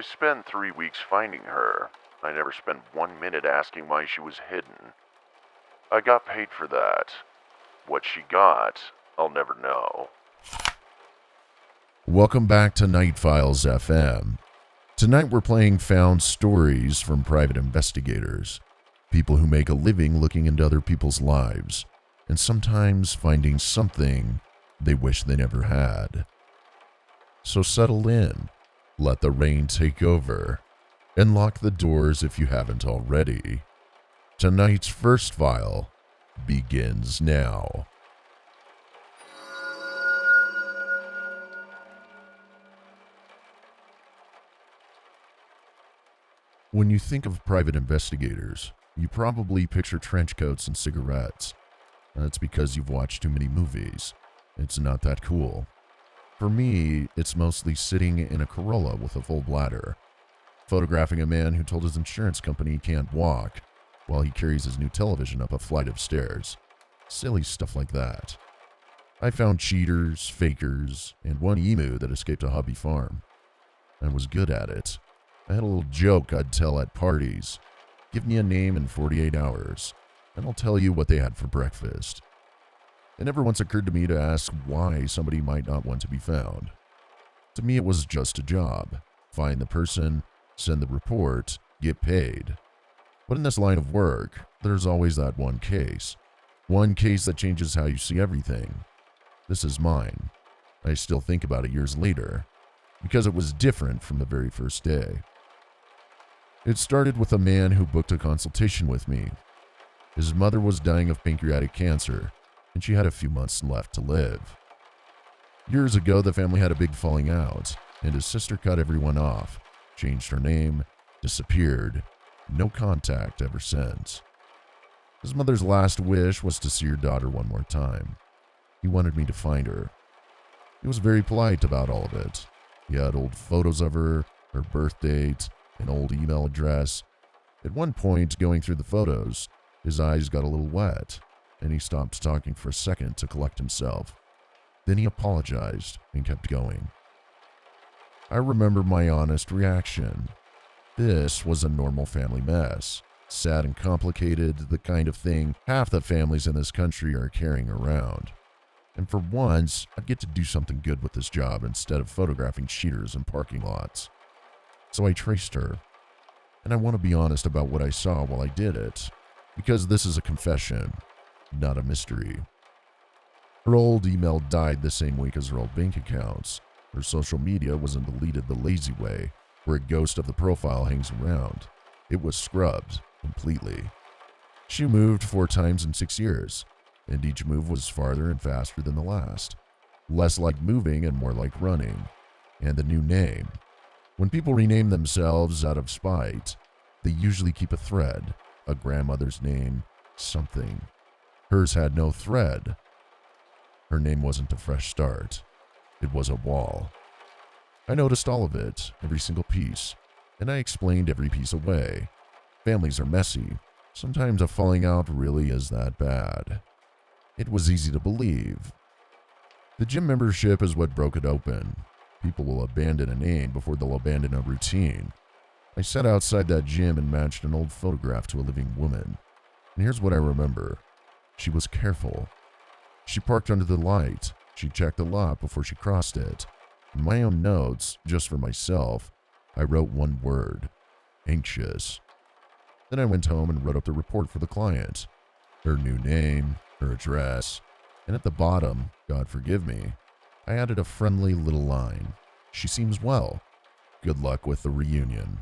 spent 3 weeks finding her. I never spent 1 minute asking why she was hidden. I got paid for that. What she got, I'll never know. Welcome back to nightfilesfm. Tonight we're playing Found Stories from Private Investigators. People who make a living looking into other people's lives, and sometimes finding something they wish they never had. So settle in, let the rain take over, and lock the doors if you haven't already. Tonight's first file begins now. When you think of private investigators, you probably picture trench coats and cigarettes. That's because you've watched too many movies. It's not that cool. For me, it's mostly sitting in a Corolla with a full bladder, photographing a man who told his insurance company he can't walk while he carries his new television up a flight of stairs. Silly stuff like that. I found cheaters, fakers, and one emu that escaped a hobby farm. I was good at it. I had a little joke I'd tell at parties. Give me a name in 48 hours, and I'll tell you what they had for breakfast. It never once occurred to me to ask why somebody might not want to be found. To me, it was just a job. Find the person, send the report, get paid. But in this line of work, there's always that one case. One case that changes how you see everything. This is mine. I still think about it years later, because it was different from the very first day. It started with a man who booked a consultation with me. His mother was dying of pancreatic cancer, and she had a few months left to live. Years ago, the family had a big falling out, and his sister cut everyone off, changed her name, disappeared, no contact ever since. His mother's last wish was to see her daughter one more time. He wanted me to find her. He was very polite about all of it. He had old photos of her, her birth date, an old email address. At one point, going through the photos, his eyes got a little wet, and he stopped talking for a second to collect himself. Then he apologized and kept going. I remember my honest reaction. This was a normal family mess, sad and complicated, the kind of thing half the families in this country are carrying around. And for once, I'd get to do something good with this job instead of photographing cheaters in parking lots. So I traced her. And I want to be honest about what I saw while I did it, because this is a confession, not a mystery. Her old email died the same week as her old bank accounts. Her social media wasn't deleted the lazy way, where a ghost of the profile hangs around. It was scrubbed completely. She moved 4 times in 6 years, and each move was farther and faster than the last. Less like moving and more like running. And the new name. When people rename themselves out of spite, they usually keep a thread, a grandmother's name, something. Hers had no thread. Her name wasn't a fresh start. It was a wall. I noticed all of it, every single piece, and I explained every piece away. Families are messy. Sometimes a falling out really is that bad. It was easy to believe. The gym membership is what broke it open. People will abandon a name before they'll abandon a routine. I sat outside that gym and matched an old photograph to a living woman. And here's what I remember. She was careful. She parked under the light. She checked the lot before she crossed it. In my own notes, just for myself, I wrote one word: anxious. Then I went home and wrote up the report for the client. Her new name, her address, and at the bottom, God forgive me, I added a friendly little line. She seems well. Good luck with the reunion.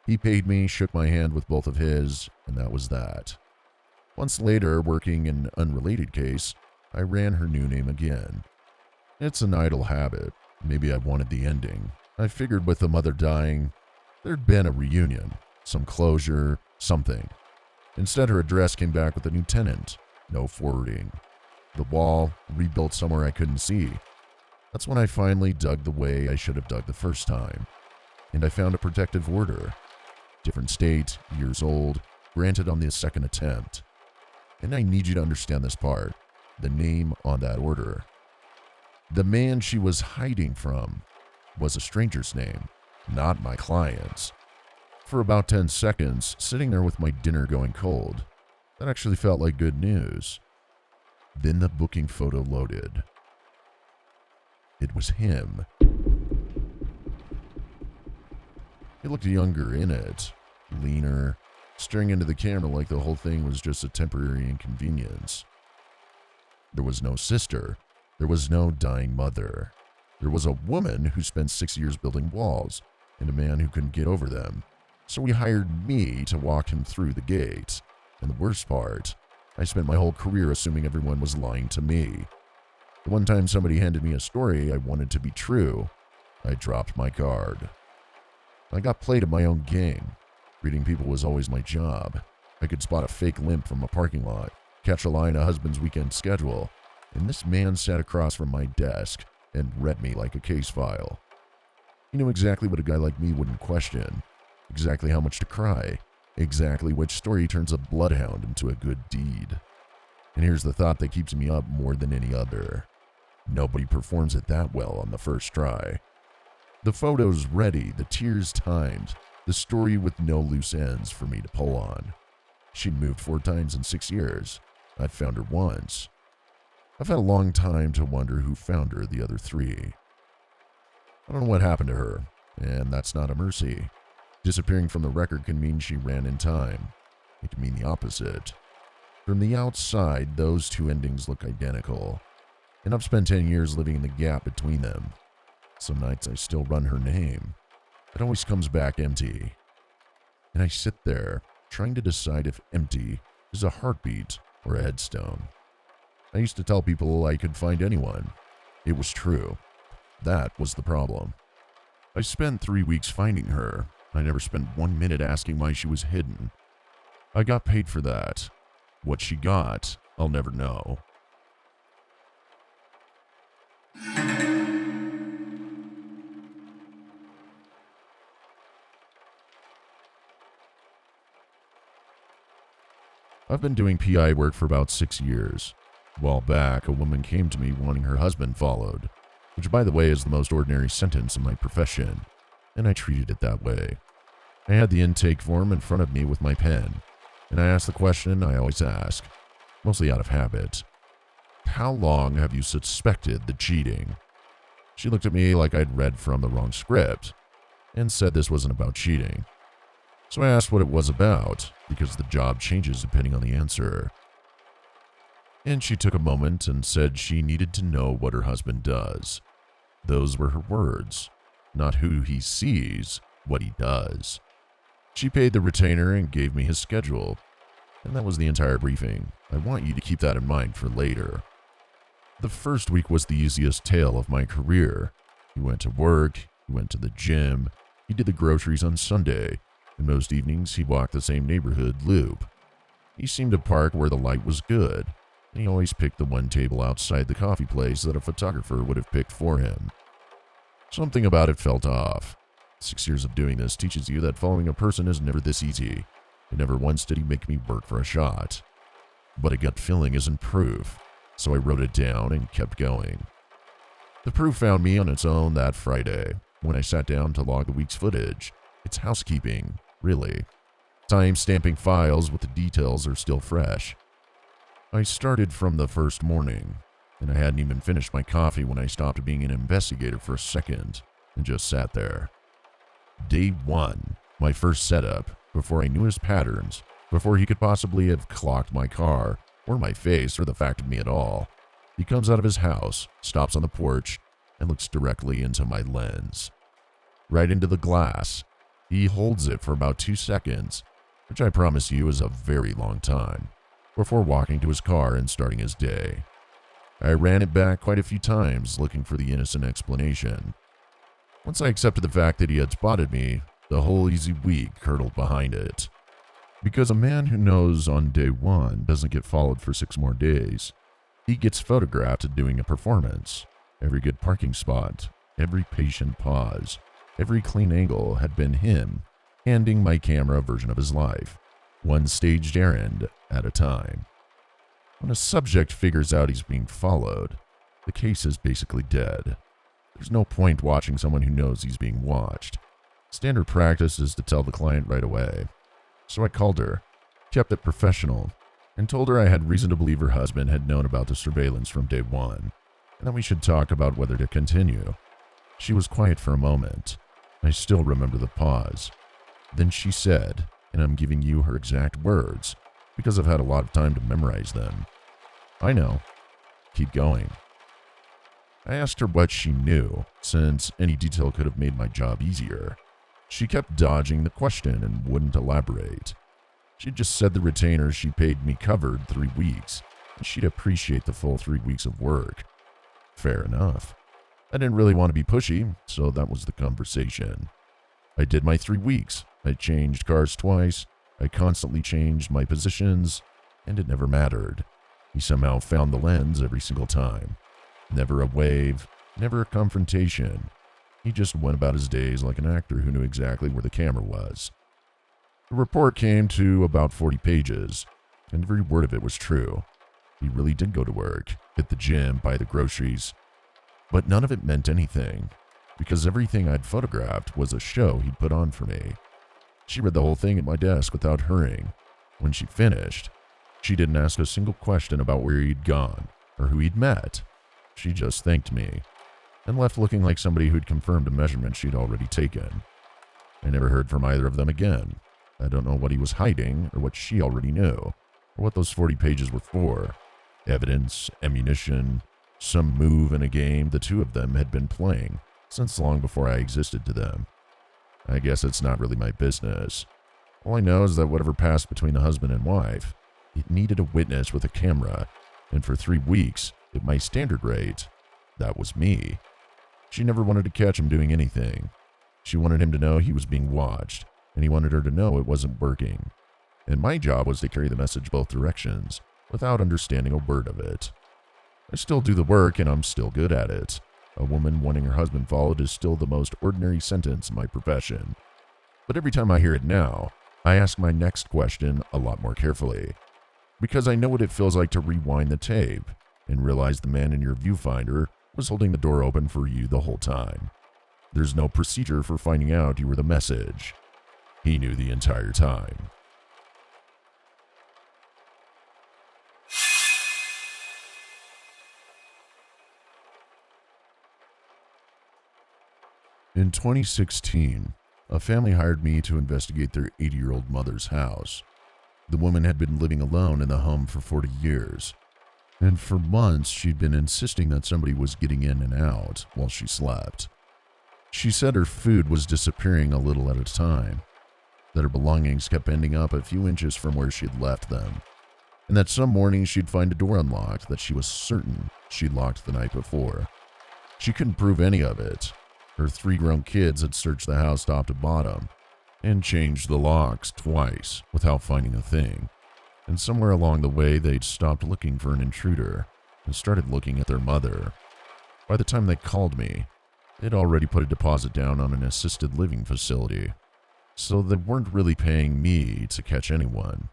He paid me, shook my hand with both of his, and that was that. Months later, working an unrelated case, I ran her new name again. It's an idle habit. Maybe I wanted the ending. I figured with the mother dying, there'd been a reunion, some closure, something. Instead, her address came back with a new tenant. No forwarding. The wall, rebuilt somewhere I couldn't see. That's when I finally dug the way I should have dug the first time. And I found a protective order. Different state, years old, granted on the second attempt. And I need you to understand this part. The name on that order. The man she was hiding from was a stranger's name, not my clients. For about 10 seconds, sitting there with my dinner going cold, that actually felt like good news. Then the booking photo loaded. It was him. He looked younger in it, leaner, staring into the camera like the whole thing was just a temporary inconvenience. There was no sister. There was no dying mother. There was a woman who spent 6 years building walls and a man who couldn't get over them. So he hired me to walk him through the gate. And the worst part, I spent my whole career assuming everyone was lying to me. The one time somebody handed me a story I wanted to be true, I dropped my guard. I got played at my own game. Reading people was always my job. I could spot a fake limp from a parking lot, catch a lie in a husband's weekend schedule, and this man sat across from my desk and read me like a case file. He knew exactly what a guy like me wouldn't question, exactly how much to cry, exactly which story turns a bloodhound into a good deed. And here's the thought that keeps me up more than any other. Nobody performs it that well on the first try. The photos ready, the tears timed, the story with no loose ends for me to pull on. She'd moved 4 times in 6 years. I'd found her once. I've had a long time to wonder who found her the other 3. I don't know what happened to her, and that's not a mercy. Disappearing from the record can mean she ran in time. It can mean the opposite. From the outside, those 2 endings look identical, and I've spent 10 years living in the gap between them. Some nights I still run her name. It always comes back empty. And I sit there, trying to decide if empty is a heartbeat or a headstone. I used to tell people I could find anyone. It was true. That was the problem. I spent 3 weeks finding her. I never spent 1 minute asking why she was hidden. I got paid for that. What she got, I'll never know. I've been doing PI work for about 6 years. A while back, a woman came to me wanting her husband followed, which by the way is the most ordinary sentence in my profession, and I treated it that way. I had the intake form in front of me with my pen, and I asked the question I always ask, mostly out of habit. How long have you suspected the cheating? She looked at me like I'd read from the wrong script, and said this wasn't about cheating. So I asked what it was about, because the job changes depending on the answer. And she took a moment and said she needed to know what her husband does. Those were her words. Not who he sees, what he does. She paid the retainer and gave me his schedule. And that was the entire briefing. I want you to keep that in mind for later. The first week was the easiest tale of my career. He went to work, he went to the gym, he did the groceries on Sunday, and most evenings he walked the same neighborhood loop. He seemed to park where the light was good, and he always picked the one table outside the coffee place that a photographer would have picked for him. Something about it felt off. 6 years of doing this teaches you that following a person is never this easy, and never once did he make me work for a shot. But a gut feeling isn't proof, so I wrote it down and kept going. The proof found me on its own that Friday, when I sat down to log the week's footage. It's housekeeping, really. Time-stamping files with the details are still fresh. I started from the first morning, and I hadn't even finished my coffee when I stopped being an investigator for a second and just sat there. Day 1, my first setup, before I knew his patterns, before he could possibly have clocked my car, or my face, or the fact of me at all. He comes out of his house, stops on the porch, and looks directly into my lens. Right into the glass. He holds it for about 2 seconds, which I promise you is a very long time, before walking to his car and starting his day. I ran it back quite a few times, looking for the innocent explanation. Once I accepted the fact that he had spotted me, the whole easy week curdled behind it. Because a man who knows on day 1 doesn't get followed for 6 more days. He gets photographed doing a performance. Every good parking spot, every patient pause, every clean angle had been him handing my camera a version of his life, one staged errand at a time. When a subject figures out he's being followed, the case is basically dead. There's no point watching someone who knows he's being watched. Standard practice is to tell the client right away. So I called her, kept it professional, and told her I had reason to believe her husband had known about the surveillance from day one, and that we should talk about whether to continue. She was quiet for a moment. I still remember the pause. Then she said, and I'm giving you her exact words, because I've had a lot of time to memorize them. I know. Keep going. I asked her what she knew, since any detail could have made my job easier. She kept dodging the question and wouldn't elaborate. She just said the retainer she paid me covered 3 weeks, and she'd appreciate the full 3 weeks of work. Fair enough. I didn't really want to be pushy, so that was the conversation. I did my 3 weeks. I changed cars twice. I constantly changed my positions, and it never mattered. He somehow found the lens every single time. Never a wave, never a confrontation. He just went about his days like an actor who knew exactly where the camera was. The report came to about 40 pages, and every word of it was true. He really did go to work, hit the gym, buy the groceries. But none of it meant anything, because everything I'd photographed was a show he'd put on for me. She read the whole thing at my desk without hurrying. When she finished, she didn't ask a single question about where he'd gone or who he'd met. She just thanked me and left looking like somebody who'd confirmed a measurement she'd already taken. I never heard from either of them again. I don't know what he was hiding or what she already knew, or what those 40 pages were for. Evidence, ammunition, some move in a game the two of them had been playing since long before I existed to them. I guess it's not really my business. All I know is that whatever passed between the husband and wife, it needed a witness with a camera, and for 3 weeks, at my standard rate, that was me. She never wanted to catch him doing anything. She wanted him to know he was being watched, and he wanted her to know it wasn't working. And my job was to carry the message both directions, without understanding a word of it. I still do the work, and I'm still good at it. A woman wanting her husband followed is still the most ordinary sentence in my profession. But every time I hear it now, I ask my next question a lot more carefully. Because I know what it feels like to rewind the tape and realize the man in your viewfinder was holding the door open for you the whole time. There's no procedure for finding out you were the message. He knew the entire time. In 2016, a family hired me to investigate their 80-year-old mother's house. The woman had been living alone in the home for 40 years, and for months she'd been insisting that somebody was getting in and out while she slept. She said her food was disappearing a little at a time, that her belongings kept ending up a few inches from where she'd left them, and that some mornings she'd find a door unlocked that she was certain she'd locked the night before. She couldn't prove any of it. Her 3 grown kids had searched the house top to bottom and changed the locks twice without finding a thing. And somewhere along the way, they'd stopped looking for an intruder and started looking at their mother. By the time they called me, they'd already put a deposit down on an assisted living facility, so they weren't really paying me to catch anyone.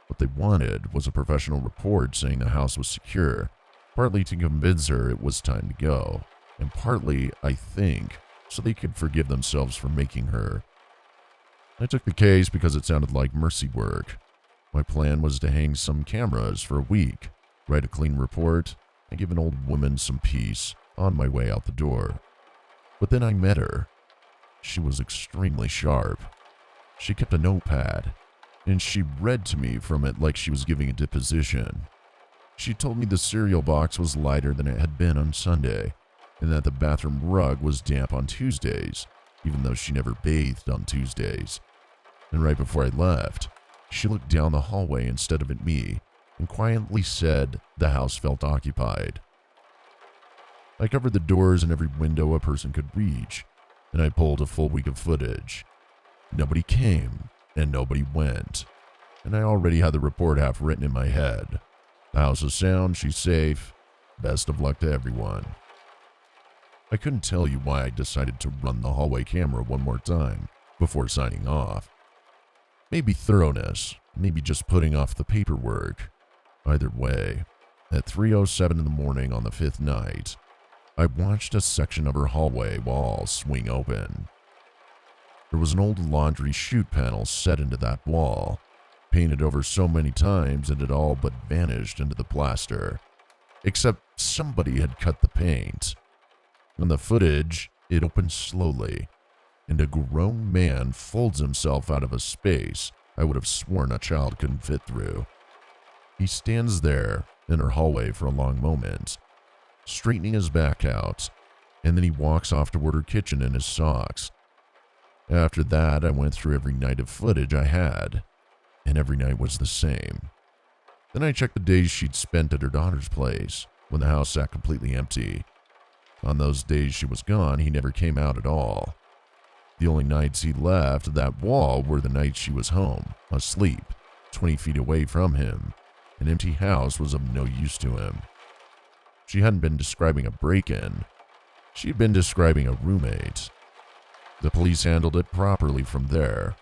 What they wanted was a professional report saying the house was secure, partly to convince her it was time to go, and partly, I think, so they could forgive themselves for making her. I took the case because it sounded like mercy work. My plan was to hang some cameras for a week, write a clean report, and give an old woman some peace on my way out the door. But then I met her. She was extremely sharp. She kept a notepad, and she read to me from it like she was giving a deposition. She told me the cereal box was lighter than it had been on Sunday, and that the bathroom rug was damp on Tuesdays, even though she never bathed on Tuesdays. And right before I left, she looked down the hallway instead of at me and quietly said the house felt occupied. I covered the doors and every window a person could reach, and I pulled a full week of footage. Nobody came, and nobody went, and I already had the report half written in my head. The house is sound, she's safe. Best of luck to everyone. I couldn't tell you why I decided to run the hallway camera one more time before signing off. Maybe thoroughness, maybe just putting off the paperwork. Either way, at 3:07 in the morning on the 5th night, I watched a section of her hallway wall swing open. There was an old laundry chute panel set into that wall, painted over so many times it had all but vanished into the plaster, except somebody had cut the paint. On the footage, it opens slowly, and a grown man folds himself out of a space I would have sworn a child couldn't fit through. He stands there in her hallway for a long moment, straightening his back out, and then he walks off toward her kitchen in his socks. After that, I went through every night of footage I had, and every night was the same. Then I checked the days she'd spent at her daughter's place, when the house sat completely empty. On those days she was gone, he never came out at all. The only nights he left that wall were the nights she was home, asleep, 20 feet away from him. An empty house was of no use to him. She hadn't been describing a break-in. She'd been describing a roommate. The police handled it properly from there.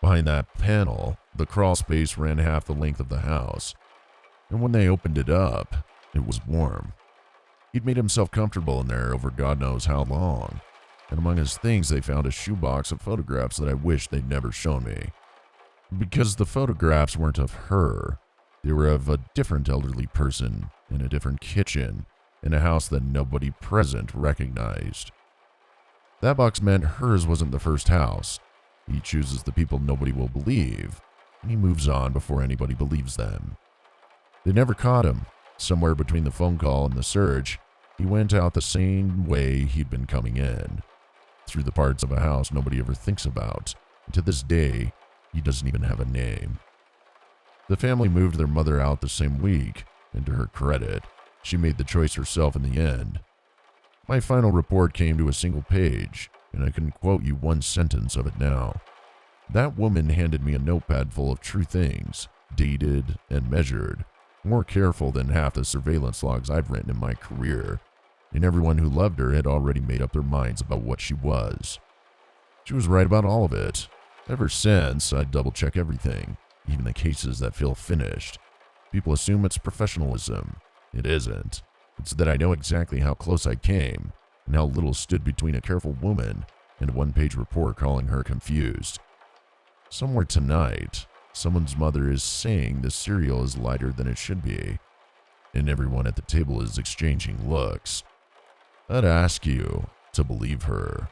Behind that panel, the crawl space ran half the length of the house, and when they opened it up, it was warm. He'd made himself comfortable in there over God knows how long, and among his things they found a shoebox of photographs that I wished they'd never shown me. Because the photographs weren't of her, they were of a different elderly person in a different kitchen in a house that nobody present recognized. That box meant hers wasn't the first house. He chooses the people nobody will believe, and he moves on before anybody believes them. They never caught him. Somewhere between the phone call and the search, he went out the same way he'd been coming in, through the parts of a house nobody ever thinks about. And to this day, he doesn't even have a name. The family moved their mother out the same week, and to her credit, she made the choice herself in the end. My final report came to a single page, and I can quote you one sentence of it now. That woman handed me a notepad full of true things, dated and measured, more careful than half the surveillance logs I've written in my career, and everyone who loved her had already made up their minds about what she was. She was right about all of it. Ever since, I double-check everything, even the cases that feel finished. People assume it's professionalism. It isn't. It's that I know exactly how close I came, and how little stood between a careful woman and a one-page report calling her confused. Somewhere tonight, someone's mother is saying the cereal is lighter than it should be, and everyone at the table is exchanging looks. I'd ask you to believe her.